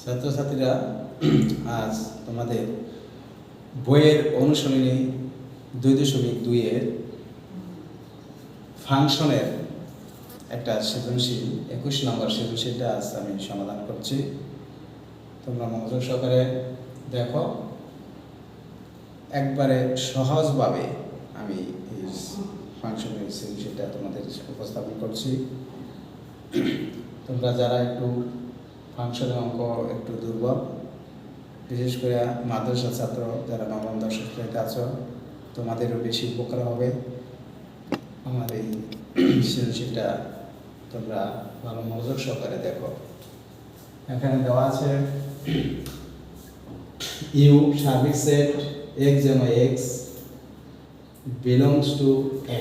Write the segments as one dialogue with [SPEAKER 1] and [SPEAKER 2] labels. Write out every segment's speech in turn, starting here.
[SPEAKER 1] ছাত্রছাত্রীরা, আজ তোমাদের বইয়ের অনুশীলনী 2.2 এর ফাংশনের একটা সৃজনশীল 21 নম্বর সৃজনশীলটা আজ আমি সমাধান করছি। তোমরা মনোযোগ সহকারে দেখো। একবারে সহজভাবে আমি এই ফাংশনের সৃজনশীলটা তোমাদের উপস্থাপন করছি। তোমরা যারা একটু ফাংশনের অঙ্ক একটু দুর্বল, বিশেষ করে মাদ্রাসা ছাত্র যারা নবম দশম শ্রেণীতে আছো, তোমাদেরও বেশি উপকার হবে আমার এই সৃজনশীলটা। তোমরা ভালো মনোযোগ সহকারে দেখো। এখানে দেওয়া আছে ইউ সার্ভিস সেট x যেন x belongs to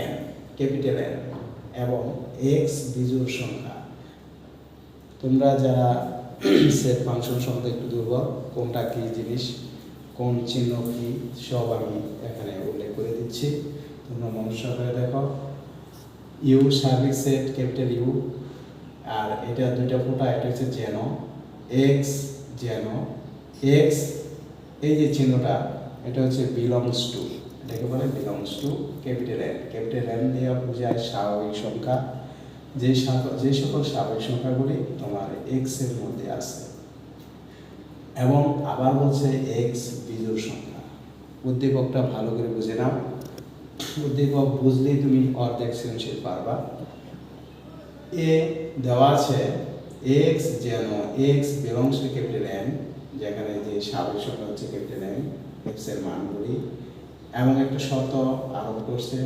[SPEAKER 1] n capital N এবং x বিজোড় সংখ্যা। তোমরা যারা সেট ফাংশন সম্বন্ধে একটু দুর্বল, কোনটা কী জিনিস, কোন চিহ্ন কী, সব আমি এখানে উল্লেখ করে দিচ্ছি। তোমরা মনোযোগ সহকারে দেখো। U service set capital U, আর এটা দুইটা ফোঁটা, এটা হচ্ছে যেন এক্স, যেন এক্স, এই যে চিহ্নটা এটা হচ্ছে বিলংস টু, এটাকে বলে belongs to capital N। Capital N দিয়ে বোঝায় স্বাভাবিক সংখ্যা, যে সকল স্বাভাবিক সংখ্যাগুলি তোমার এক্স এর মধ্যে আছে। এবং আবার বলছে এক্স বিজোড় সংখ্যা। উদ্দীপকটা ভালো করে বুঝে নাও। উদ্দীপক বুঝলেই তুমি অর্ধেক সৃজনশীল পারবা। এ দেওয়া আছে এক্স যেন x belongs to capital N, যেখানে যে স্বাভাবিক সংখ্যা হচ্ছে ক্যাপিটাল N, এক্স এর মানগুলি, এবং একটা শর্ত আরোপ করছে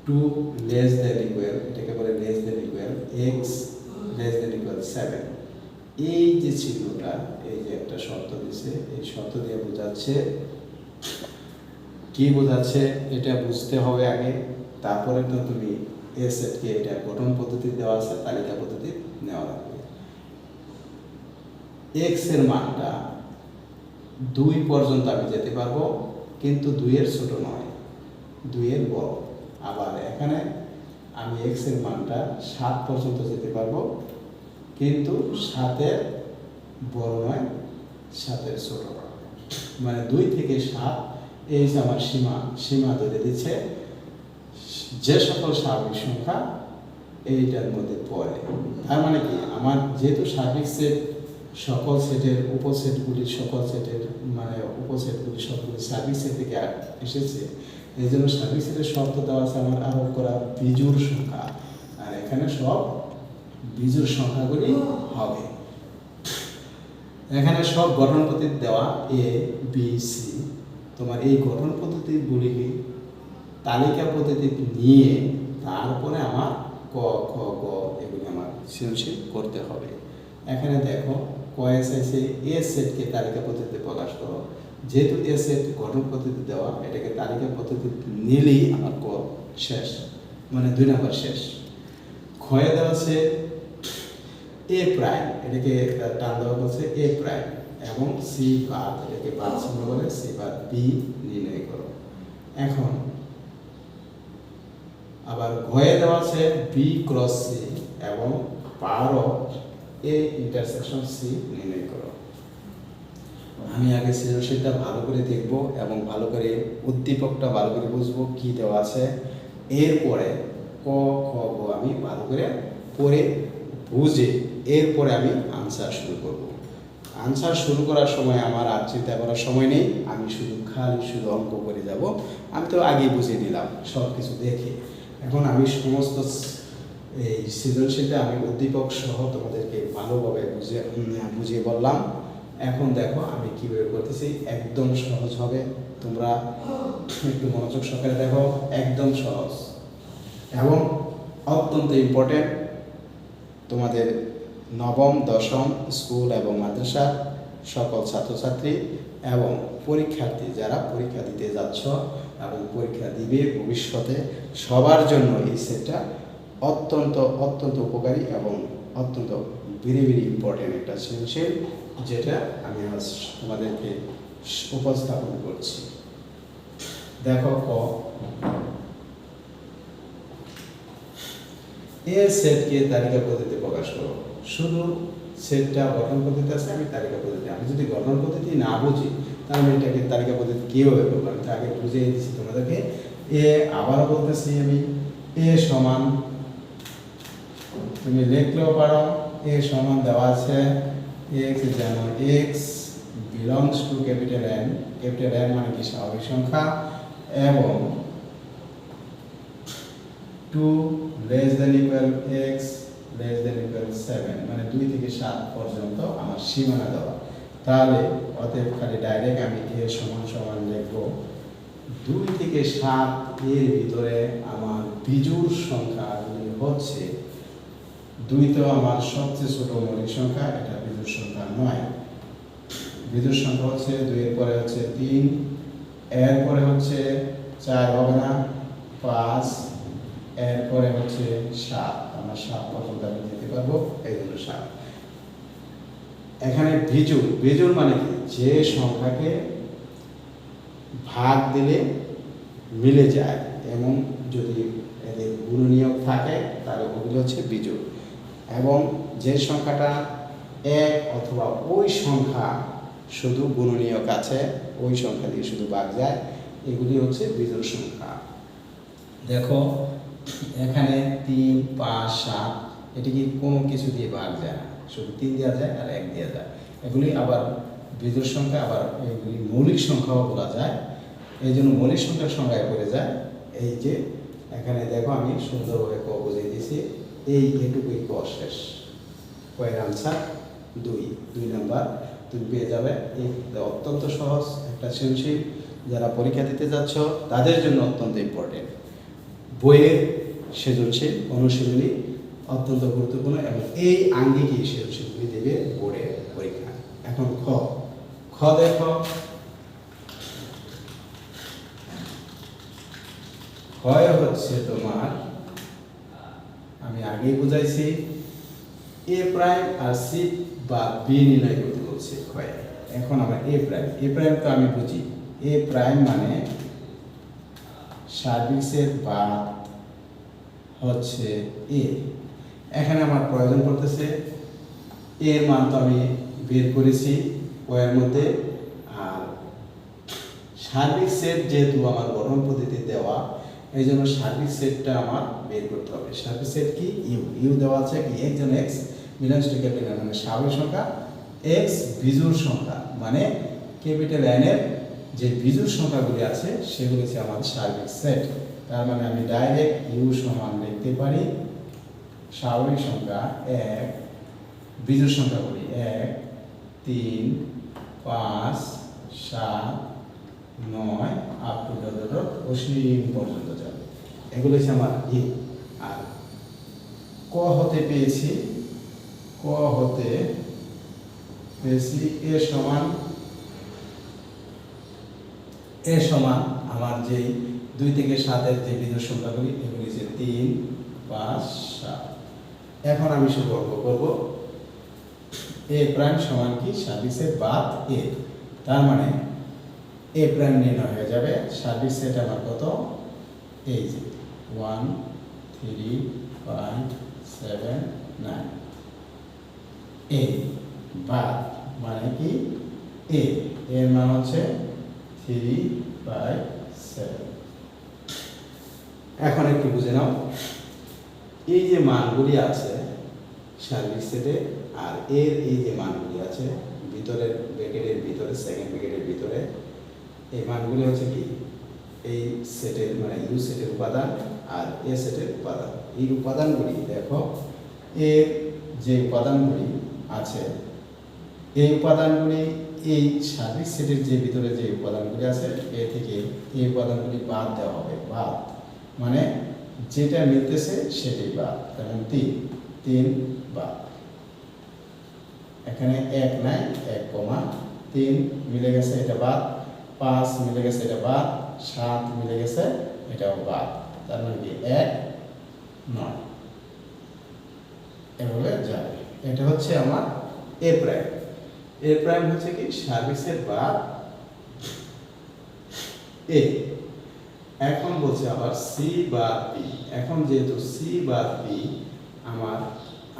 [SPEAKER 1] টু লেস দেন ইকুয়াল, এটাকে বলে less than equal x less than equal 7। এই যে চিহ্নটা, এই যে একটা শর্ত দিছে, এই শর্ত দিয়ে বোঝাচ্ছে কি বোঝাচ্ছে এটা বুঝতে হবে আগে, তারপরে তো তুমি এ সেটকে এটা গঠন পদ্ধতি দেওয়া আছে, তালিকা পদ্ধতি নেওয়া লাগবে। এক্স এর মানটা 2 পর্যন্ত আমি যেতে পারবো, কিন্তু 2 এর ছোট নয়, 2 এর বড়। আবার এখানে আমি এক্স এর মানটা 7 পর্যন্ত যেতে পারবো, কিন্তু 7 এর বড় নয়, 7 এর ছোট। মানে 2 থেকে 7 এই যে আমার সীমা ধরে দিচ্ছে যে সকল স্বাভাবিক সংখ্যা এইটার মধ্যে পড়ে। তার মানে কি, আমার যেহেতু স্বাভাবিক সেট সকল সেটের উপসেটগুলি, সকল সেটের মানে উপসেটগুলি সবগুলি স্বাভাবিক সেট থেকে এসেছে, এই জন্য স্বাভাবিক সেটের শর্ত দেওয়া আছে আমার আরোপ করা বিজোড় সংখ্যা, আর এখানে সব বিজোড় সংখ্যাগুলি হবে। এখানে সব গঠন পদ্ধতি দেওয়া এ বি সি। তোমার এই গঠন পদ্ধতিগুলিকে তালিকা পদ্ধতি নিয়ে তারপরে আমার ক খ গ এগুলি আমার সৃজনশীল করতে হবে। এখানে দেখো কয়েস আছে এ সেটকে তালিকা পদ্ধতিতে প্রকাশ করো। যেহেতু এ সেট গঠন পদ্ধতি দেওয়া, এটাকে তালিকা পদ্ধতি নিলেই আমার ক শেষ, মানে 2 নম্বর শেষ। ক্ষয়ে দেওয়া আছে এ প্রাইম, এটাকে টান দেওয়া বলছে এ প্রাইম, এবং সি বাদ, এটাকে বাদ চিহ্ন বলে, সি বাদ বি নির্ণয় করো। এখন আবার ঘয়ে দেওয়া আছে বি ক্রস সি এবং power of A intersection C নির্ণয় করো। আমি আগে সৃজনশীলটা ভালো করে দেখব এবং ভালো করে উদ্দীপকটা ভালো করে বুঝবো কি দেওয়া আছে। এরপরে ক খ গ আমি ভালো করে পড়ে বুঝে এরপরে আমি আনসার শুরু করব। আনসার শুরু করার সময় আমার আর চিন্তা করার সময় নেই, আমি শুধু অঙ্ক করে যাব। আমি তো আগেই বুঝে নিলাম সব কিছু দেখে। এখন আমি সমস্ত এই সৃজনশীলটা আমি উদ্দীপক সহ তোমাদেরকে ভালোভাবে বুঝিয়ে বললাম। এখন দেখো আমি কীভাবে করতেছি, একদম সহজ হবে। তোমরা একটু মনোযোগ সহকারে দেখো, একদম সহজ এবং অত্যন্ত ইম্পর্টেন্ট। তোমাদের নবম দশম স্কুল এবং মাদ্রাসা সকল ছাত্রছাত্রী এবং পরীক্ষার্থী যারা পরীক্ষা দিতে যাচ্ছ এবং পরীক্ষা দিবে ভবিষ্যতে, সবার জন্য এই সেটটা অত্যন্ত উপকারী এবং অত্যন্ত ভেরি ইম্পর্টেন্ট একটা সৃজনশীল, যেটা আমি আজ তোমাদেরকে উপস্থাপন করছি। দেখো ক, এ সেটকে তালিকা পদ্ধতিতে প্রকাশ করো। শুধু সেটটা গঠন পদ্ধতি আছে, আমি তালিকা পদ্ধতি। আমি যদি গঠন পদ্ধতি না বুঝি তাহলে এটাকে তালিকা পদ্ধতি কীভাবে করবো? আমি তো আগে বুঝিয়ে দিচ্ছি তোমাদেরকে। আবারও বলতেছি আমি, সমান, তুমি লিখলেও পারো, সমান দেওয়া আছে এক্স, যেন x belongs to capital N, capital N মানে কি স্বাভাবিক সংখ্যা, এবং 2 less than equal x less than equal 7, মানে 2 থেকে 7 পর্যন্ত আমার সীমানা দেওয়া। তাহলে অতএব খালি ডাইরেক্ট আমি সমান সমান লিখব 2 থেকে 7 এর ভিতরে আমার বিজোড় সংখ্যাগুলি হচ্ছে 2 তো আমার সবচেয়ে ছোট মৌলিক সংখ্যা, এটা বিজোড় সংখ্যা নয়। বিজোড় সংখ্যা হচ্ছে 2 এর পরে হচ্ছে 3, এরপরে হচ্ছে 4 হবে না, 5, এরপরে হচ্ছে 7, আমরা 7 পর্যন্ত আমি দিতে পারবো, এই হলো 7। এখানে বিজোড় মানে কি? যে সংখ্যাকে ভাগ দিলে মিলে যায়, এবং যদি এদের গুণনীয়ক থাকে তাহলে ওগুলো হচ্ছে বিজোড়। এবং যে সংখ্যাটা এক অথবা ওই সংখ্যা শুধু গুণনীয়ক আছে, ওই সংখ্যা দিয়ে শুধু ভাগ যায়, এগুলি হচ্ছে বিজোড় সংখ্যা। দেখো এখানে 3, 5, 7, এটি কি কোনো কিছু দিয়ে ভাগ যায় না, শুধু 3 দেওয়া যায় আর 1 দেওয়া যায়। এগুলি আবার বিজোড় সংখ্যা, আবার এগুলি মৌলিক সংখ্যাও বলা যায়, এই জন্য মৌলিক সংখ্যার সংখ্যায় পড়ে যায়। এই যে এখানে দেখো আমি সুন্দরভাবে বুঝিয়ে দিয়েছি, এই এটুকুই শেষ। কয়ের আনসার 2 নাম্বার তুমি পেয়ে যাবে। এই অত্যন্ত সহজ একটা সৃজনশীল, যারা পরীক্ষা দিতে যাচ্ছ তাদের জন্য অত্যন্ত ইম্পর্টেন্ট। বইয়ের সৃজনশীল অনুশীলনী অত্যন্ত গুরুত্বপূর্ণ, এবং এই আঙ্গিকই সৃজনশীলগুলি দেবে বোর্ডের পরীক্ষা। এখন খ দেখো, ক্ষয় হচ্ছে তোমার, আমি আগেই বুঝাইছি, এ প্রাইম আর সি বা বি নির্ণয় করতে বলছে ক্ষয়। এখন আমরা এ প্রাইম তো আমি বুঝি, এ প্রাইম মানে সার্ভিসের বাদ হচ্ছে এ। এখানে আমার প্রয়োজন পড়তেছে এর মান তো আমি বের করেছি ওয়ের মধ্যে, আর সার্বিক সেট যেহেতু আমার গঠন পদ্ধতি দেওয়া, এই জন্য সার্বিক সেটটা আমার বের করতে হবে। সার্বিক সেট কি? ইউ দেওয়া আছে কি এক্স, যেন এক্স বিলংস টু ক্যাপিটাল মানে স্বাভাবিক সংখ্যা, এক্স বিজোড় সংখ্যা মানে ক্যাপিটাল এন এর যে বিজোড় সংখ্যাগুলি আছে সেগুলি হচ্ছে আমাদের সার্বিক সেট। তার মানে আমি ডাইরেক্ট ইউ সমান লিখতে পারি স্বাভাবিক সংখ্যা 1, বিজোড় সংখ্যাগুলি 1, 3, 5, 7, 9 আপ টু অসীম পর্যন্ত যাবে, এগুলো হচ্ছে আমার ইউ। আর ক হতে পেয়েছি এ সমান আমার যেই 2 থেকে 7 এর যে বিজোড় সংখ্যাগুলি, এগুলি হচ্ছে 3, 5, 7। এখন আমি শুরু করব এ প্রাইম সমান কি সার্বিক সেট বাদ এ, তার মানে এ প্রাইম নির্ণয় হয়ে যাবে। সার্বিক সেট আমার কত? এই যে 1, 3, 5, 7, 9। এ বাদ মানে কি এ, এর মান হচ্ছে 3, 5, 7। এখন একটু বুঝে নাও, এই যে মানগুলি আছে সার্বিক সেটে, আর এর এই যে মানগুলি আছে ভিতরের ব্র্যাকেটের ভিতরে, সেকেন্ড ব্র্যাকেটের ভিতরে, এই মানগুলি হচ্ছে কি এই সেটের মানে ইউ সেটের উপাদান আর এ সেটের উপাদান। এই উপাদানগুলি দেখো, এর যে উপাদানগুলি আছে এই উপাদানগুলি এই সার্বিক সেটের যে ভিতরে যে উপাদানগুলি আছে এ থেকে এই উপাদানগুলি বাদ দেওয়া হবে। বাদ মানে যেটা মিলতেছে সেটাই বাদ, যেমন 3 বাদ, এখানে 1 নাই, 1, 3 মিলে গেছে এটা বাদ, 5 মিলে গেছে এটা বাদ, 7 মিলে গেছে এটাও বাদ, তার মানে কি 1, 9 এভাবে যাবে। এটা হচ্ছে আমার এ প্রাইম। এ প্রাইম হচ্ছে কি সার্বিক সেট বাদ এ। এখন বলছে আবার সি বাদ বি। এখন যেহেতু সি বাদ বি আমার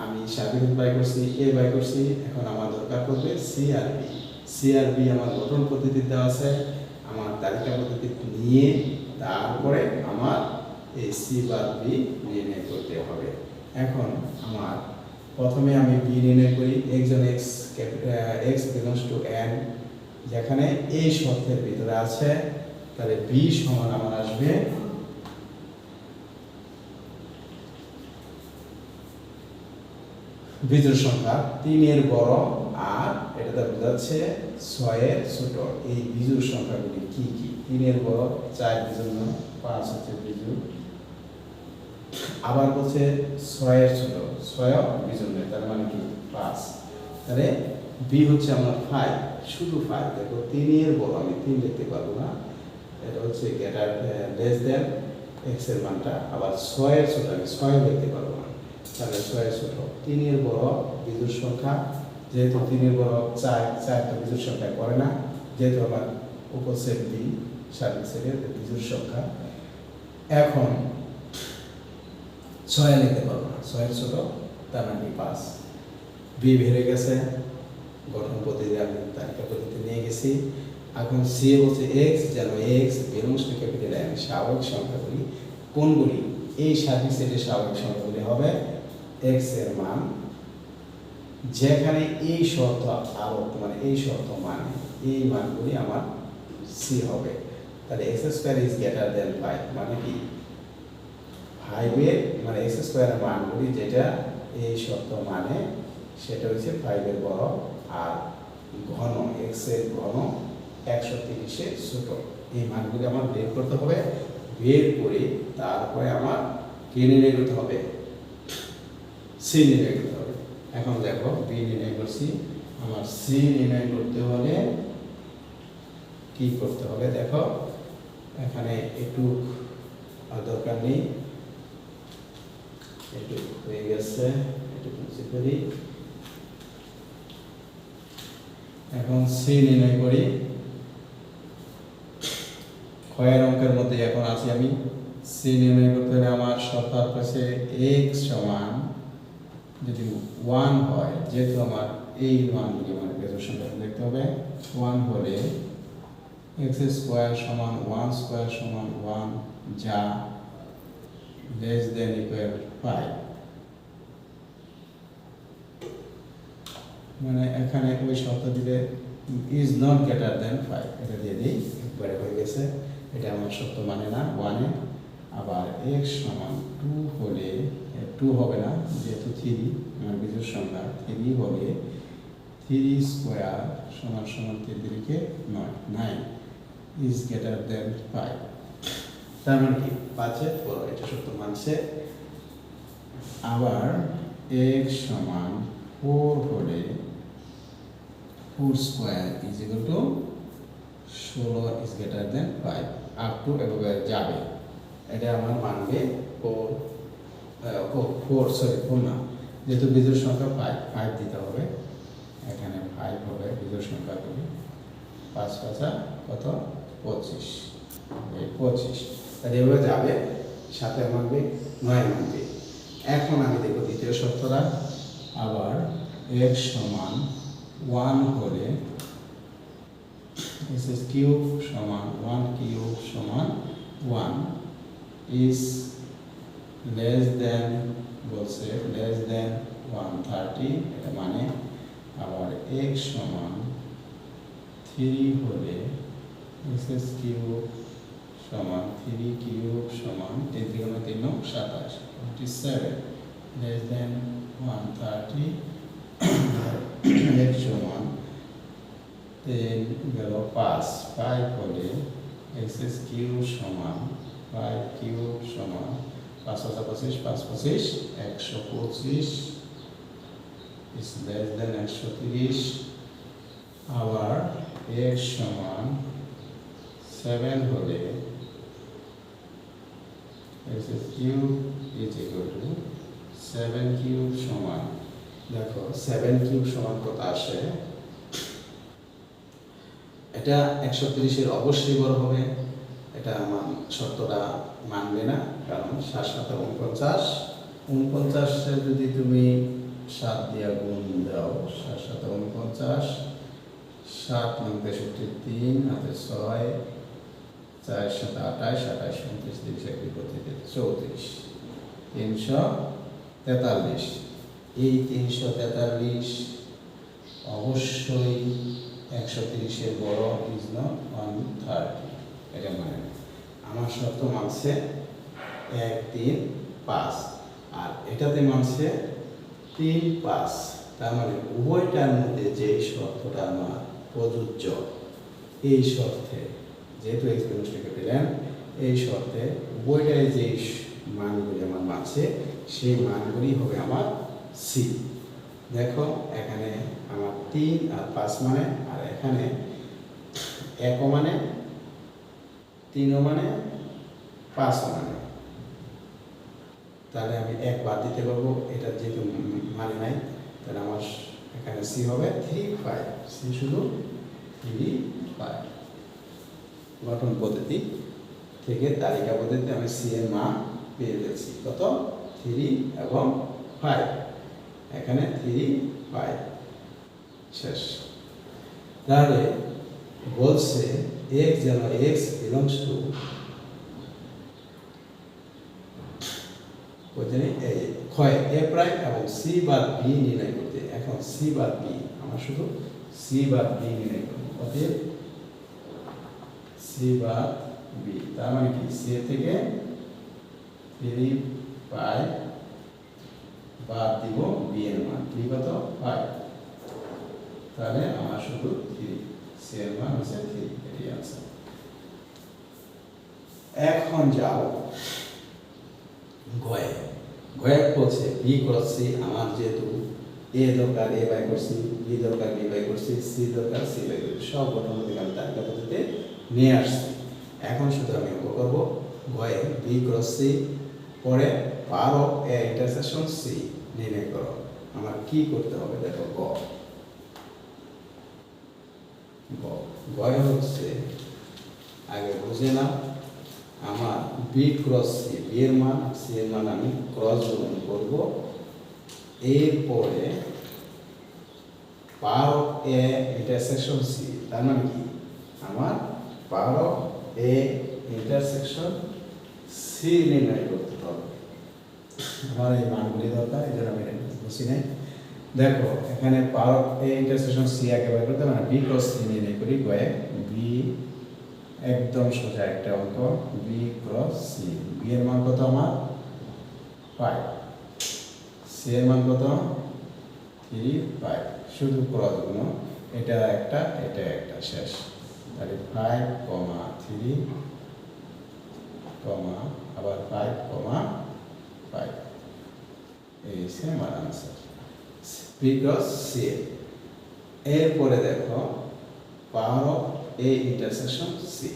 [SPEAKER 1] আমি সার্বজনীন বাই করছি, এ বাই করছি, এখন আমার দরকার পড়বে সি আর বি। সি আর বি আমার গঠন পদ্ধতি দেওয়া আছে, আমার তালিকা পদ্ধতি নিয়ে তারপরে আমার এই সি বা বি নির্ণয় করতে হবে। এখন আমার প্রথমে আমি বি নির্ণয় করি, একজন এক্স বিলংস টু এন, যেখানে এই শর্তের ভিতরে আছে, তাহলে বি সমান আমার আসবে বিজোড় সংখ্যা 3 এর বড় আর এটাতে বোঝাচ্ছে 6 এর ছোট। এই বিজোড় সংখ্যাগুলি কি কি? 3 এর বড় 4 বিজোড় নয়, 5 হচ্ছে বিজোড়, আবার বলছে 6 এর ছোট, 6 বিজোড় নয়, তার মানে কি 5। তাহলে বি হচ্ছে আমার 5, শুধু 5। দেখো 3 এর বড় আমি 3 লিখতে পারবো না, এটা হচ্ছে গ্রেটার লেস দেন এক্স এর মানটা, আবার 6 এর ছোট আমি 6 লিখতে পারবো না, তাহলে 6 এর ছোট। 3 এর বড় বিজোড় সংখ্যা, যেহেতু 3 এর বড় 4, 4টা বিজোড় সংখ্যা করে না, যেহেতু আমার উপর সেট বি সার্বিক সেটের বিজোড় সংখ্যা। এখন 6 লিখতে পারবো না, 6 এর ছোট, তার মানে 5। বি বেড়ে গেছে, গঠন পদ্ধতি আমি তালিকা পদ্ধতি নিয়ে গেছি। এখন সি বলছে এক্স, যেন x belongs to capital N, স্বাভাবিক সংখ্যাগুলি কোনগুলি? এই সার্বিক সেটের স্বাভাবিক সংখ্যাগুলি হবে এক্স এর মান যেখানে এই শর্ত আরোপ, মানে এই শর্ত মানে এই মানগুলি আমার সি হবে। তাহলে x square is greater than 5, মানে কি 5 এর মানে এক্স স্কোয়ারের মানগুলি যেটা এই শর্ত মানে সেটা হচ্ছে 5 এর বড় আর ঘন এক্স এর ঘন 130 এর ছোট। এই মানগুলি আমার বের করতে হবে, বের করে তারপরে আমার কি নির্ণয় করতে হবে? সি নির্ণয় করতে হবে। এখন দেখো বি নির্ণয় করছি, আমার সি নির্ণয় করতে হলে কি করতে হবে? দেখো এখানে একটু দরকার নেই, একটু হয়ে গেছে, একটু মুছে ফেলি। এখন সি নির্ণয় করি। ক্ষয়ের অঙ্কের মধ্যে এখন আছি আমি। সি নির্ণয় করতে হলে আমার শর্তার কাছে এক্স সমান যদি 1 হয়, যেহেতু আমার এই মানগুলি আমার বিজোড় সংখ্যা দেখতে হবে, 1 হলে এক্স স্কোয়ার সমান 1 স্কোয়ার সমান 1, যা লেস দেন ইকুয়াল 5। মানে এখানে ওই শর্ত দিলে ইজ নট গ্রেটার দেন 5, এটা দিয়ে দিই, একবারে হয়ে গেছে। এটা আমার শর্ত মানে না 1 এ। আবার x সমান 2 হলে 2 হবে না, যেহেতু 3 আমার বিজোড় সংখ্যা, 3 হলে 3 স্কোয়ার সমান সমান 3 কে 9 ইজ গ্রেটার দেন 5। তার মানে কি 5 এর বড়, এটা শর্ত মানছে। আবার x সমান 4 হলে 4 square is equal to 16 is greater than 5, up to এভাবে যাবে। এটা আমার মানবে 4 না, যেহেতু বিজোড় সংখ্যা 5 দিতে হবে, এখানে 5 হবে বিজোড় সংখ্যাগুলি। 5 5 কত? 25, এই 25, তাহলে এভাবে যাবে, সাথে মানবে 9 মানবে। এখন আমি দেখব দ্বিতীয় শর্তটা। আবার x সমান 1 হলে x কিউব সমান 1 কিউব সমান 1 is less than বলছে less than 130, এটা মানে। আবার x সমান 3 হলে x কিউব সমান 3 কিউব সমান 3 3 27, 27 less than 130। x সমান 10 গেল 5 হলে x কিউব সমান 5 কিউব সমান 5 25 5 25 125 is less than 130। আবার x সমান 7 হলে x cube is equal to 7 cube সমান, দেখো 7 কিউব সমান কত আসে? এটা 130 এর অবশ্যই বড় হবে, এটা আমার শর্তটা মানবে না, কারণ 7 7 49 49 যদি তুমি 7 দিয়ে গুণ দাও, 7 7 49, 7 9 63, 3 হাতে 6, 4 7 28, 28 29 30 31 32 34, 343। এই 343 অবশ্যই 130-এর বড়, ইজ নট 130, এটা মানে আমার শর্ত মানছে 1 3 5, আর এটাতে মানছে 3 5। তার মানে উভয়টার মধ্যে যে শর্তটা আমার প্রযোজ্য, এই শর্তে যেহেতু এক্সপোনেনশিয়ালকে পেলেন, এই শর্তে উভয়টাই যে মানগুলি আমার মানছে সেই মানগুলি হবে আমার সি। দেখো এখানে আমার 3 আর 5 মানে, আর এখানে 1 মানে, 3 মানে, 5 মানে, তাহলে আমি 1 বাদ দিতে পারবো, এটা যেহেতু মানে নাই, তাহলে আমার এখানে সি হবে 3 5, সি শুধু 3 5। গঠন পদ্ধতি থেকে তালিকা পদ্ধতিতে আমি সি এর মান পেয়ে গেছি, কত 3 এবং 5, এখানে 3 5 শেষ। তাহলে বলছে x যেন x বিলংস টু ক্ষয় এ প্রাইম এবং সি বাদ বি নির্ণয় করতে। এখন সি বাদ বি, আমরা শুধু সি বাদ বি নির্ণয় করব। অতএব সি বাদ বি, তার মানে কি সি থেকে 3 5 বাদ দিব বি এর মান, বি কত 5, তাহলে আমার শুধু 3, সি এর মান হচ্ছে 3, এটাই आंसर। এখন যাও গয়ে। গয়ে বলছে বি ক্রস সি, আমার যেহেতু এ দরকার এ বাই করছি, বি দরকার বি বাই করছি, সি দরকার সি বাই করছি, সব গঠন থেকে আমি তালিকা পদ্ধতিতে নিয়ে আসছি। এখন শুধু আমি অঙ্ক করব। গয়ে বি ক্রস সি, পরে পার অফ এ ইন্টারসেকশন সি নির্ণয় করো। আমার কি করতে হবে দেখো, গয়ে হচ্ছে আগে বুঝে নাও, আমার বি ক্রস সি, বি এর মান সি এর মান আমি ক্রস গুণ করব, এরপরে power of A intersection C, তার মানে কি আমার power of A intersection C নির্ণয় করতে হবে। আমার এই মানগুলি দরকার, এই জন্য আমি বুঝি নাই। দেখো এখানে power of A intersection C একেবারে করতে মানে বি ক্রস সি নির্ণয় করি। গয়ে বি, একদম সোজা একটা অঙ্ক, বি ক্রস সি, বি এর মান কত আমার 5, সি এর মান কত 3 5, শুধু ক্রস গুণ, এটা একটা এটা একটা, শেষ। তাহলে 5 3 আবার 5 5, এই সে আমার आंसर বি ক্রস সি। এরপরে দেখো power of A intersection C,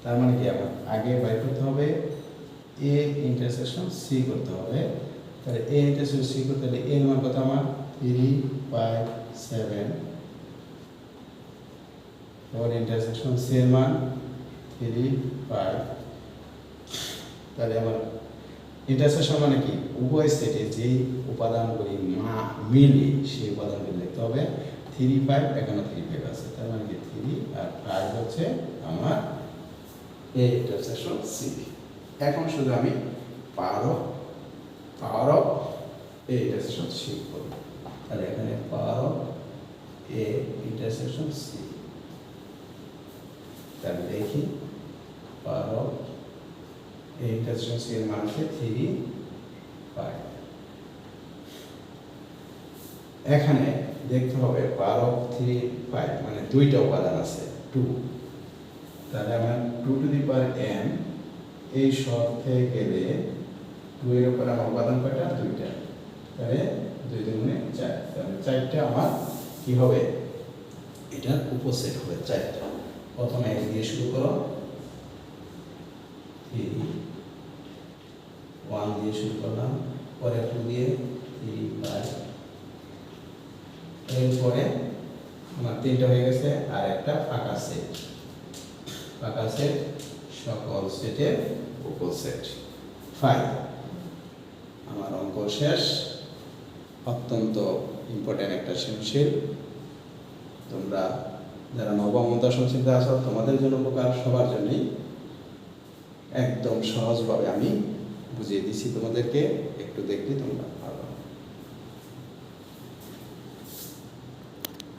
[SPEAKER 1] তার মানে কি আমার আগে বাই করতে হবে এ ইন্টারসেকশন সি করতে হবে। তাহলে এ ইন্টারসেকশন সি করতে হলে এর মান কত আমার 3 5 7, और इंटरसेक्शन সি এর মান 3 5। তাহলে আমার ইন্টারসেকশন মানে কি উভয় সেটে যেই উপাদানগুলি মিলে সেই উপাদানগুলি লিখতে হবে। 3 5, এখানে 3 5 আছে, তার মানে কি 3 আর 5 হচ্ছে আমার এ ইন্টারসেকশন সি। এখন শুধু আমি power of A intersection C করব। তাহলে এখানে power of A intersection C, তাহলে দেখি power of A intersection C এর মান হচ্ছে 3 5। এখানে দেখতে হবে পাওয়ার অফ 3 5 মানে দুইটা উপাদান আছে 2, তাহলে আমার 2 টু দি পাওয়ার n, এই শর্তে গেলে 2 এর উপর আমার উপাদান কয়টা 2টা, তাহলে 2 দুগুণে 4, তাহলে 4টা আমার কি হবে এটার উপসেট হবে 4টা। প্রথমে এক দিয়ে শুরু করো, 3 1 দিয়ে শুরু করলাম, পরে 2 দিয়ে 3 5, এরপরে আমার 3টা হয়ে গেছে, আর একটা ফাঁকা সেট, সকল সেটের উপসেট 5। আমার অঙ্ক শেষ। অত্যন্ত ইম্পর্ট্যান্ট একটা সৃজনশীল। তোমরা যারা নবম ও দশম শ্রেণীতে আছো তোমাদের জন্য উপকার, সবার জন্যই একদম সহজভাবে আমি বুঝিয়ে দিচ্ছি তোমাদেরকে, একটু দেখলে তোমরা ভালো